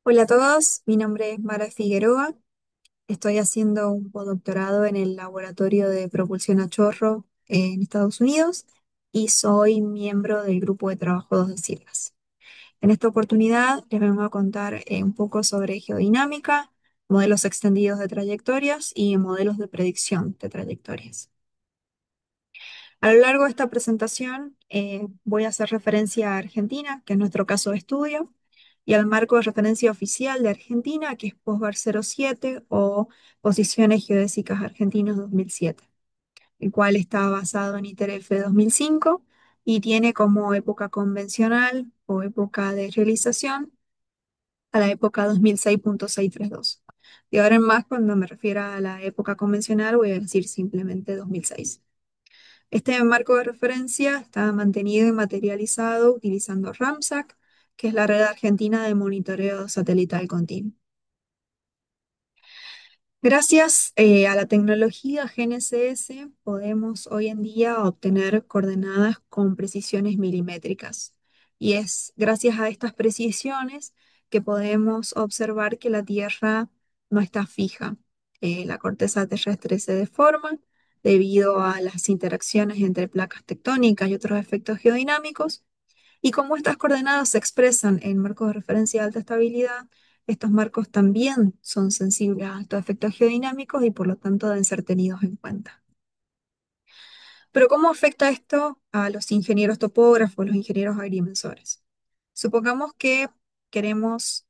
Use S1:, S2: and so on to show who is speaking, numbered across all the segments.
S1: Hola a todos, mi nombre es Mara Figueroa, estoy haciendo un postdoctorado en el Laboratorio de Propulsión a Chorro en Estados Unidos y soy miembro del grupo de trabajo 2 de siglas. En esta oportunidad les vengo a contar un poco sobre geodinámica, modelos extendidos de trayectorias y modelos de predicción de trayectorias. A lo largo de esta presentación voy a hacer referencia a Argentina, que es nuestro caso de estudio, y al marco de referencia oficial de Argentina, que es POSBAR 07 o Posiciones Geodésicas Argentinas 2007, el cual está basado en ITER-F 2005 y tiene como época convencional o época de realización a la época 2006.632. De ahora en más, cuando me refiera a la época convencional, voy a decir simplemente 2006. Este marco de referencia está mantenido y materializado utilizando RAMSAC, que es la red argentina de monitoreo satelital continuo. Gracias a la tecnología GNSS podemos hoy en día obtener coordenadas con precisiones milimétricas. Y es gracias a estas precisiones que podemos observar que la Tierra no está fija. La corteza terrestre se deforma debido a las interacciones entre placas tectónicas y otros efectos geodinámicos. Y como estas coordenadas se expresan en marcos de referencia de alta estabilidad, estos marcos también son sensibles a estos efectos geodinámicos y por lo tanto deben ser tenidos en cuenta. Pero ¿cómo afecta esto a los ingenieros topógrafos, los ingenieros agrimensores? Supongamos que queremos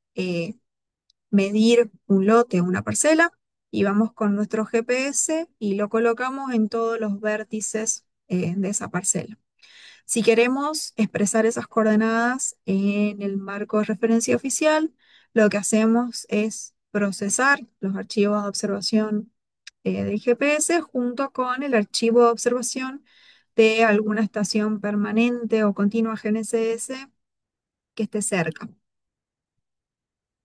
S1: medir un lote, una parcela, y vamos con nuestro GPS y lo colocamos en todos los vértices de esa parcela. Si queremos expresar esas coordenadas en el marco de referencia oficial, lo que hacemos es procesar los archivos de observación del GPS junto con el archivo de observación de alguna estación permanente o continua GNSS que esté cerca.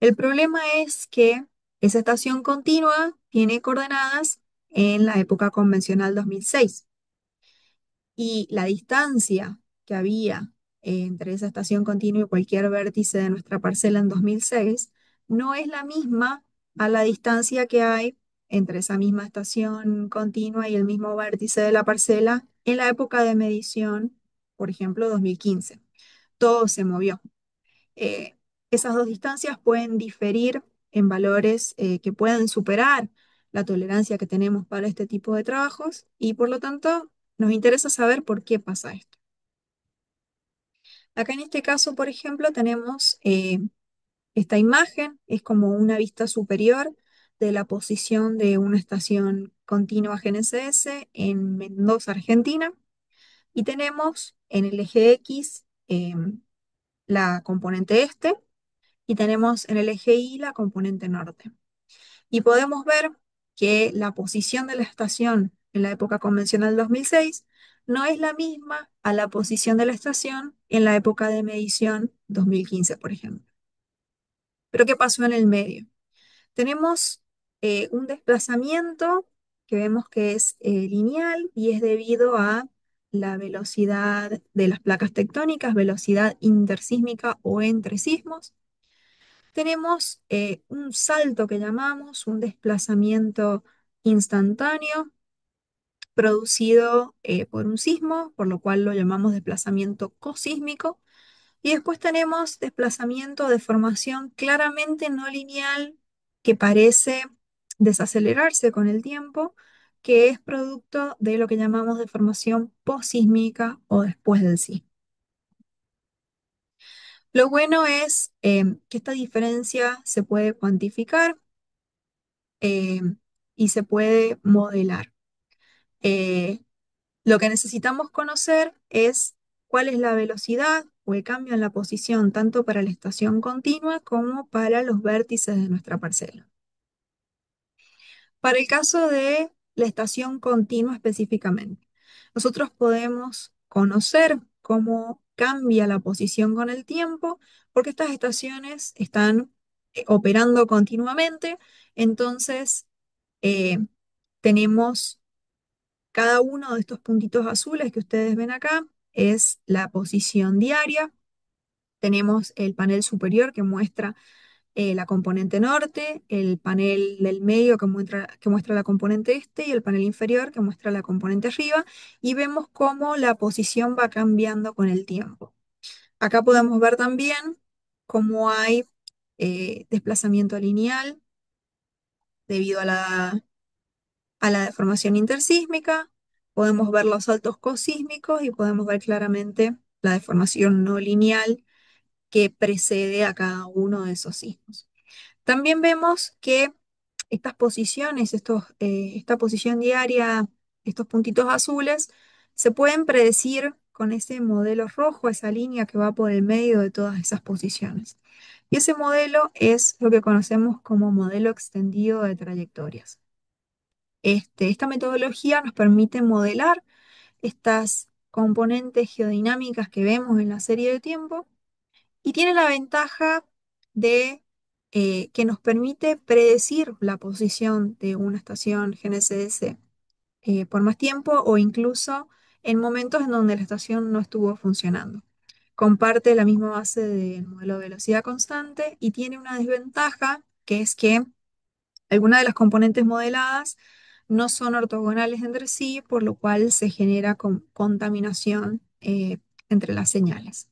S1: El problema es que esa estación continua tiene coordenadas en la época convencional 2006 y la distancia que había entre esa estación continua y cualquier vértice de nuestra parcela en 2006 no es la misma a la distancia que hay entre esa misma estación continua y el mismo vértice de la parcela en la época de medición, por ejemplo, 2015. Todo se movió. Eh, Esas dos distancias pueden diferir en valores que pueden superar la tolerancia que tenemos para este tipo de trabajos y por lo tanto nos interesa saber por qué pasa esto. Acá en este caso, por ejemplo, tenemos esta imagen, es como una vista superior de la posición de una estación continua GNSS en Mendoza, Argentina, y tenemos en el eje X la componente este y tenemos en el eje Y la componente norte. Y podemos ver que la posición de la estación en la época convencional 2006 no es la misma a la posición de la estación en la época de medición 2015, por ejemplo. Pero ¿qué pasó en el medio? Tenemos un desplazamiento que vemos que es lineal y es debido a la velocidad de las placas tectónicas, velocidad intersísmica o entre sismos. Tenemos un salto que llamamos un desplazamiento instantáneo producido por un sismo, por lo cual lo llamamos desplazamiento cosísmico. Y después tenemos desplazamiento de formación claramente no lineal que parece desacelerarse con el tiempo, que es producto de lo que llamamos deformación posísmica o después del sismo. Lo bueno es que esta diferencia se puede cuantificar eh, y se puede modelar. Eh, lo que necesitamos conocer es cuál es la velocidad o el cambio en la posición tanto para la estación continua como para los vértices de nuestra parcela. Para el caso de la estación continua específicamente, nosotros podemos conocer cómo cambia la posición con el tiempo porque estas estaciones están operando continuamente, entonces eh, tenemos cada uno de estos puntitos azules que ustedes ven acá es la posición diaria. Tenemos el panel superior que muestra la componente norte, el panel del medio que muestra la componente este y el panel inferior que muestra la componente arriba, y vemos cómo la posición va cambiando con el tiempo. Acá podemos ver también cómo hay desplazamiento lineal debido a la deformación intersísmica. Podemos ver los saltos cosísmicos y podemos ver claramente la deformación no lineal que precede a cada uno de esos sismos. También vemos que estas posiciones, esta posición diaria, estos puntitos azules, se pueden predecir con ese modelo rojo, esa línea que va por el medio de todas esas posiciones. Y ese modelo es lo que conocemos como modelo extendido de trayectorias. Esta metodología nos permite modelar estas componentes geodinámicas que vemos en la serie de tiempo y tiene la ventaja de que nos permite predecir la posición de una estación GNSS por más tiempo o incluso en momentos en donde la estación no estuvo funcionando. Comparte la misma base del modelo de velocidad constante y tiene una desventaja, que es que algunas de las componentes modeladas no son ortogonales entre sí, por lo cual se genera contaminación entre las señales.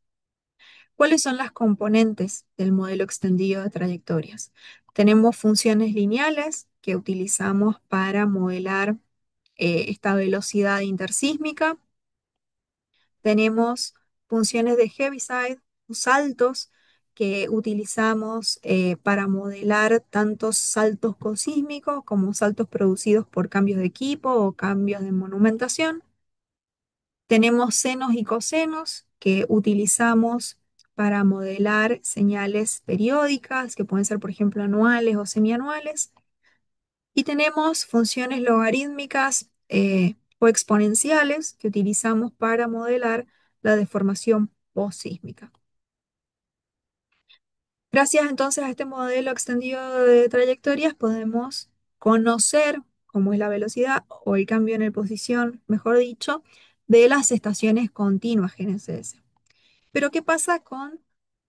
S1: ¿Cuáles son las componentes del modelo extendido de trayectorias? Tenemos funciones lineales que utilizamos para modelar esta velocidad intersísmica. Tenemos funciones de Heaviside, saltos, que utilizamos para modelar tantos saltos cosísmicos como saltos producidos por cambios de equipo o cambios de monumentación. Tenemos senos y cosenos que utilizamos para modelar señales periódicas, que pueden ser, por ejemplo, anuales o semianuales. Y tenemos funciones logarítmicas o exponenciales que utilizamos para modelar la deformación postsísmica. Gracias entonces a este modelo extendido de trayectorias podemos conocer cómo es la velocidad o el cambio en la posición, mejor dicho, de las estaciones continuas GNSS. Pero ¿qué pasa con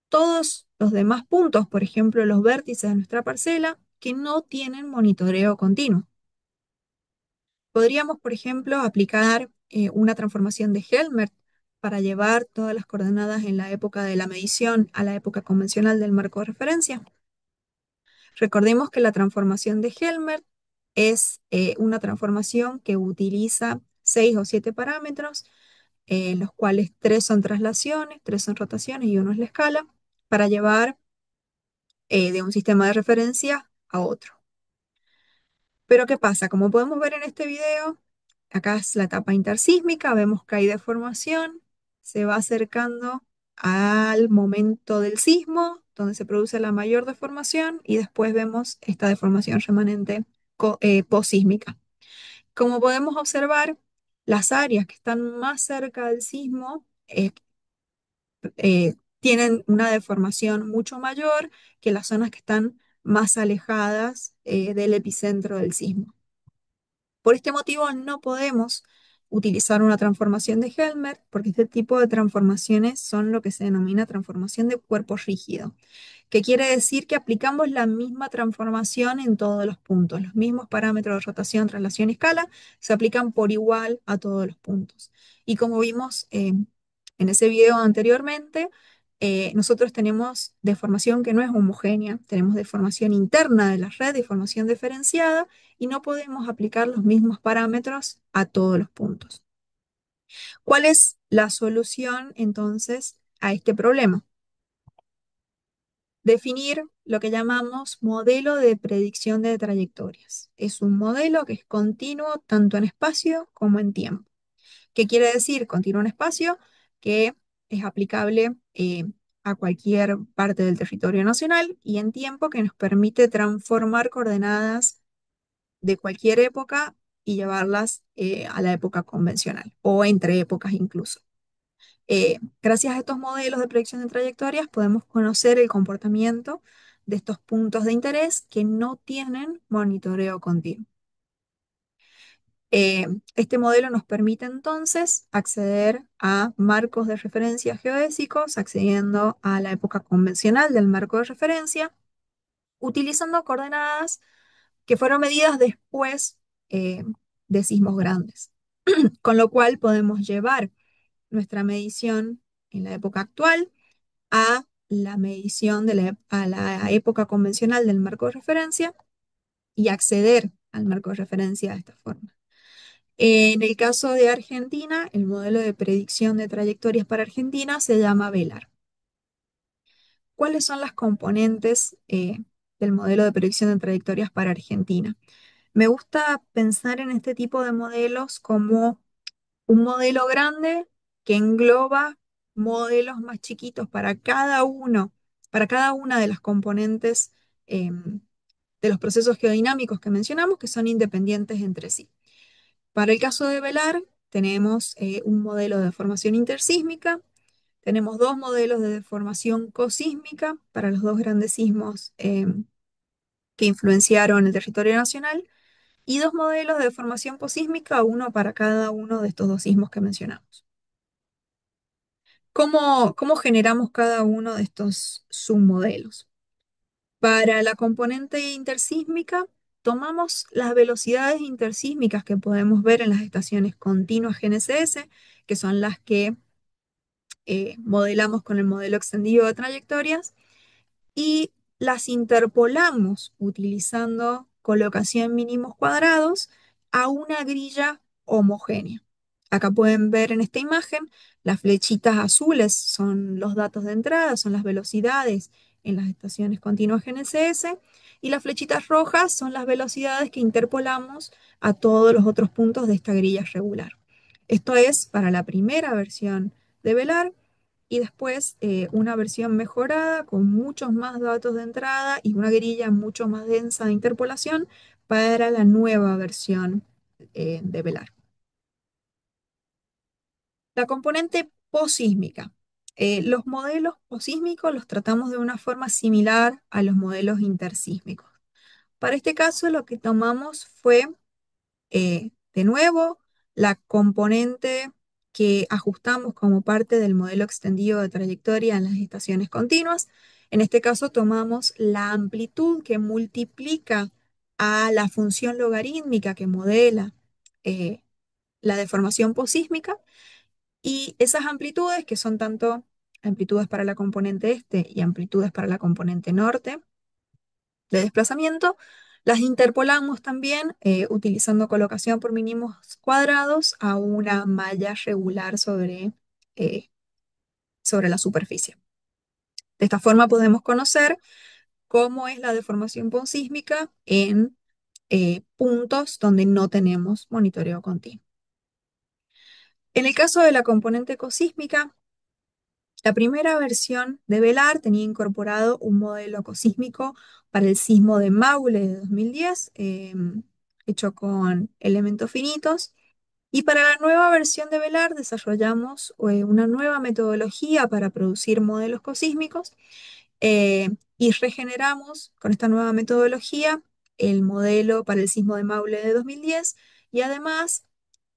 S1: todos los demás puntos, por ejemplo, los vértices de nuestra parcela, que no tienen monitoreo continuo? Podríamos, por ejemplo, aplicar una transformación de Helmert para llevar todas las coordenadas en la época de la medición a la época convencional del marco de referencia. Recordemos que la transformación de Helmert es una transformación que utiliza 6 o 7 parámetros, los cuales 3 son traslaciones, 3 son rotaciones y uno es la escala, para llevar de un sistema de referencia a otro. Pero ¿qué pasa? Como podemos ver en este video, acá es la etapa intersísmica, vemos que hay deformación, se va acercando al momento del sismo, donde se produce la mayor deformación, y después vemos esta deformación remanente posísmica. Como podemos observar, las áreas que están más cerca del sismo tienen una deformación mucho mayor que las zonas que están más alejadas del epicentro del sismo. Por este motivo no podemos utilizar una transformación de Helmert porque este tipo de transformaciones son lo que se denomina transformación de cuerpo rígido, que quiere decir que aplicamos la misma transformación en todos los puntos. Los mismos parámetros de rotación, traslación y escala se aplican por igual a todos los puntos. Y como vimos en ese video anteriormente, nosotros tenemos deformación que no es homogénea, tenemos deformación interna de la red, deformación diferenciada, y no podemos aplicar los mismos parámetros a todos los puntos. ¿Cuál es la solución entonces a este problema? Definir lo que llamamos modelo de predicción de trayectorias. Es un modelo que es continuo tanto en espacio como en tiempo. ¿Qué quiere decir continuo en espacio? Que es aplicable a cualquier parte del territorio nacional, y en tiempo que nos permite transformar coordenadas de cualquier época y llevarlas a la época convencional o entre épocas incluso. Gracias a estos modelos de predicción de trayectorias podemos conocer el comportamiento de estos puntos de interés que no tienen monitoreo continuo. Este modelo nos permite entonces acceder a marcos de referencia geodésicos, accediendo a la época convencional del marco de referencia, utilizando coordenadas que fueron medidas después eh, de sismos grandes. Con lo cual podemos llevar nuestra medición en la época actual a la medición a la época convencional del marco de referencia y acceder al marco de referencia de esta forma. En el caso de Argentina, el modelo de predicción de trayectorias para Argentina se llama VELAR. ¿Cuáles son las componentes del modelo de predicción de trayectorias para Argentina? Me gusta pensar en este tipo de modelos como un modelo grande que engloba modelos más chiquitos para cada una de las componentes de los procesos geodinámicos que mencionamos, que son independientes entre sí. Para el caso de velar, tenemos un modelo de deformación intersísmica, tenemos dos modelos de deformación cosísmica para los dos grandes sismos que influenciaron el territorio nacional, y dos modelos de deformación posísmica, uno para cada uno de estos dos sismos que mencionamos. ¿Cómo generamos cada uno de estos submodelos? Para la componente intersísmica, tomamos las velocidades intersísmicas que podemos ver en las estaciones continuas GNSS, que son las que modelamos con el modelo extendido de trayectorias, y las interpolamos utilizando colocación mínimos cuadrados a una grilla homogénea. Acá pueden ver en esta imagen las flechitas azules son los datos de entrada, son las velocidades en las estaciones continuas GNSS, y las flechitas rojas son las velocidades que interpolamos a todos los otros puntos de esta grilla regular. Esto es para la primera versión de Velar, y después una versión mejorada con muchos más datos de entrada y una grilla mucho más densa de interpolación para la nueva versión de Velar. La componente posísmica. Los modelos posísmicos los tratamos de una forma similar a los modelos intersísmicos. Para este caso, lo que tomamos fue de nuevo, la componente que ajustamos como parte del modelo extendido de trayectoria en las estaciones continuas. En este caso tomamos la amplitud que multiplica a la función logarítmica que modela eh, la deformación posísmica, y esas amplitudes, que son tanto amplitudes para la componente este y amplitudes para la componente norte, de desplazamiento, las interpolamos también utilizando colocación por mínimos cuadrados a una malla regular eh, sobre la superficie. De esta forma podemos conocer cómo es la deformación posísmica en puntos donde no tenemos monitoreo continuo. En el caso de la componente cosísmica, la primera versión de Velar tenía incorporado un modelo cosísmico para el sismo de Maule de 2010, hecho con elementos finitos. Y para la nueva versión de Velar desarrollamos una nueva metodología para producir modelos cosísmicos, y regeneramos con esta nueva metodología el modelo para el sismo de Maule de 2010, y además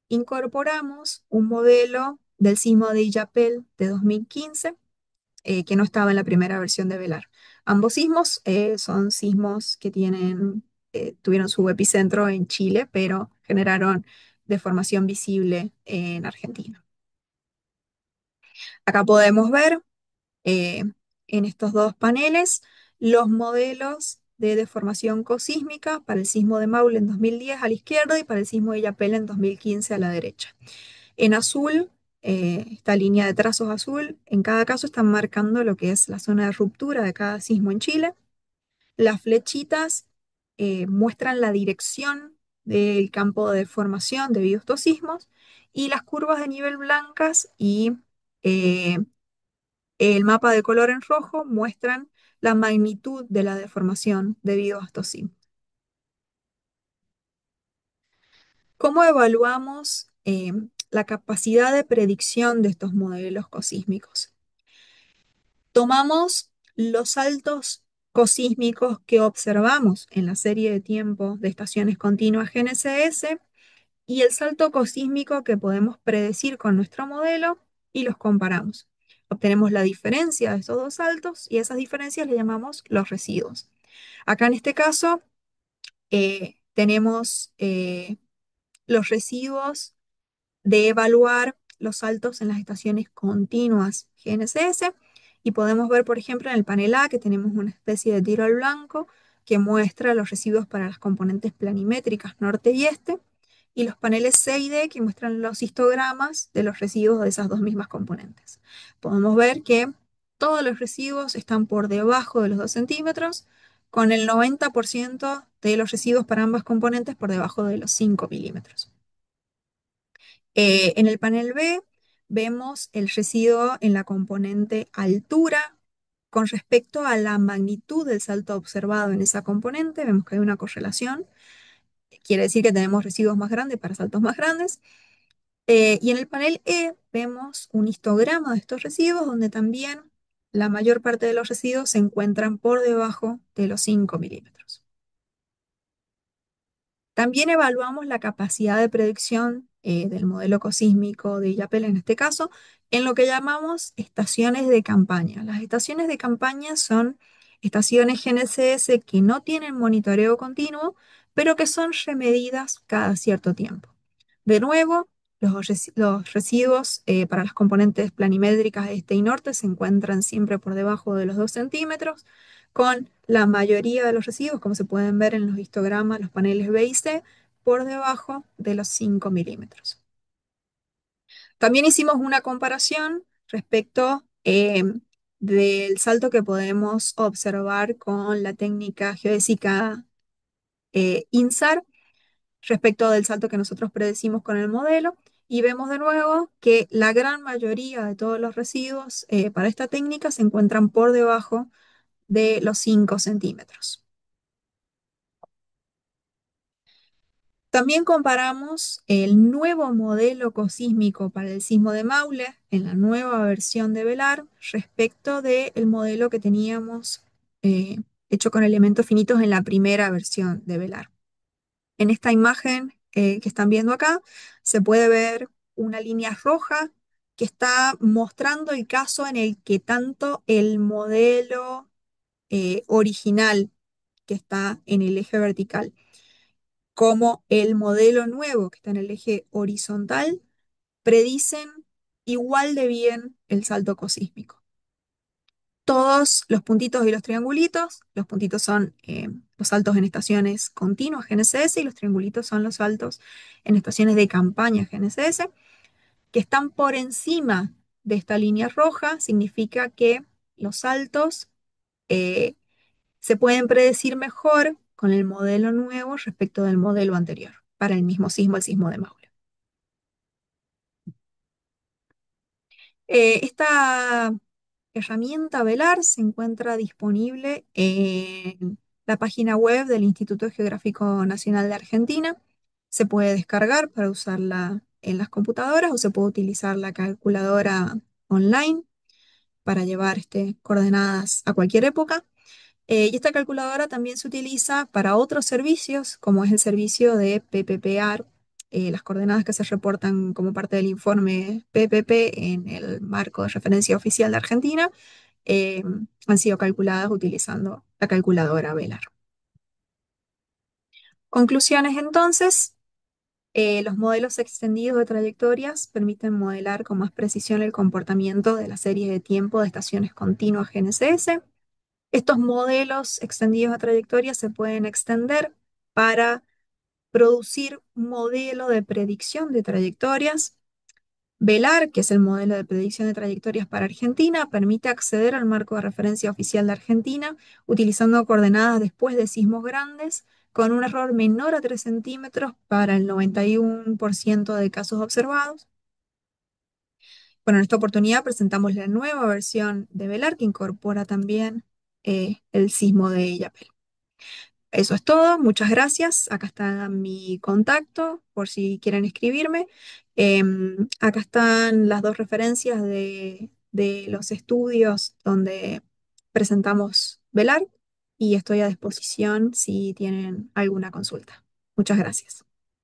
S1: incorporamos un modelo del sismo de Illapel de 2015 que no estaba en la primera versión de Velar. Ambos sismos son sismos que tuvieron su epicentro en Chile, pero generaron deformación visible en Argentina. Acá podemos ver eh, en estos dos paneles los modelos de deformación cosísmica para el sismo de Maule en 2010 a la izquierda y para el sismo de Illapel en 2015 a la derecha. En azul, esta línea de trazos azul, en cada caso están marcando lo que es la zona de ruptura de cada sismo en Chile. Las flechitas muestran la dirección del campo de deformación debido a estos sismos, y las curvas de nivel blancas y eh, el mapa de color en rojo muestran la magnitud de la deformación debido a estos sismos. ¿Cómo evaluamos la capacidad de predicción de estos modelos cosísmicos? Tomamos los saltos cosísmicos que observamos en la serie de tiempo de estaciones continuas GNSS y el salto cosísmico que podemos predecir con nuestro modelo, y los comparamos. Obtenemos la diferencia de esos dos saltos y esas diferencias le llamamos los residuos. Acá en este caso tenemos los residuos de evaluar los saltos en las estaciones continuas GNSS y podemos ver, por ejemplo, en el panel A que tenemos una especie de tiro al blanco que muestra los residuos para las componentes planimétricas norte y este y los paneles C y D que muestran los histogramas de los residuos de esas dos mismas componentes. Podemos ver que todos los residuos están por debajo de los 2 centímetros, con el 90% de los residuos para ambas componentes por debajo de los 5 milímetros. En el panel B vemos el residuo en la componente altura con respecto a la magnitud del salto observado en esa componente. Vemos que hay una correlación. Quiere decir que tenemos residuos más grandes para saltos más grandes. Y en el panel E vemos un histograma de estos residuos donde también la mayor parte de los residuos se encuentran por debajo de los 5 milímetros. También evaluamos la capacidad de predicción del modelo cosísmico de IAPEL en este caso, en lo que llamamos estaciones de campaña. Las estaciones de campaña son estaciones GNSS que no tienen monitoreo continuo, pero que son remedidas cada cierto tiempo. De nuevo, los residuos para las componentes planimétricas este y norte se encuentran siempre por debajo de los 2 centímetros, con la mayoría de los residuos, como se pueden ver en los histogramas, los paneles B y C, por debajo de los 5 milímetros. También hicimos una comparación respecto del salto que podemos observar con la técnica geodésica INSAR respecto del salto que nosotros predecimos con el modelo. Y vemos de nuevo que la gran mayoría de todos los residuos para esta técnica se encuentran por debajo de los 5 centímetros. También comparamos el nuevo modelo cosísmico para el sismo de Maule en la nueva versión de VELAR respecto del modelo que teníamos eh, hecho con elementos finitos en la primera versión de VELAR. En esta imagen que están viendo acá se puede ver una línea roja que está mostrando el caso en el que tanto el modelo original que está en el eje vertical como el modelo nuevo que está en el eje horizontal predicen igual de bien el salto cosísmico. Todos los puntitos y los puntitos son los saltos en estaciones continuas GNSS y los triangulitos son los saltos en estaciones de campaña GNSS, que están por encima de esta línea roja, significa que los saltos eh, se pueden predecir mejor con el modelo nuevo respecto del modelo anterior, para el mismo sismo, el sismo de Maule. Esta herramienta Velar se encuentra disponible en la página web del Instituto Geográfico Nacional de Argentina. Se puede descargar para usarla en las computadoras o se puede utilizar la calculadora online para llevar coordenadas a cualquier época. Y esta calculadora también se utiliza para otros servicios, como es el servicio de PPPAR. Las coordenadas que se reportan como parte del informe PPP en el marco de referencia oficial de Argentina eh, han sido calculadas utilizando la calculadora Velar. Conclusiones entonces. Los modelos extendidos de trayectorias permiten modelar con más precisión el comportamiento de la serie de tiempo de estaciones continuas GNSS. Estos modelos extendidos de trayectoria se pueden extender para producir un modelo de predicción de trayectorias. VELAR, que es el modelo de predicción de trayectorias para Argentina, permite acceder al marco de referencia oficial de Argentina utilizando coordenadas después de sismos grandes con un error menor a 3 centímetros para el 91% de casos observados. Bueno, en esta oportunidad presentamos la nueva versión de VELAR que incorpora también el sismo de Illapel. Eso es todo, muchas gracias. Acá está mi contacto por si quieren escribirme. Acá están las dos referencias de los estudios donde presentamos VELAR y estoy a disposición si tienen alguna consulta. Muchas gracias.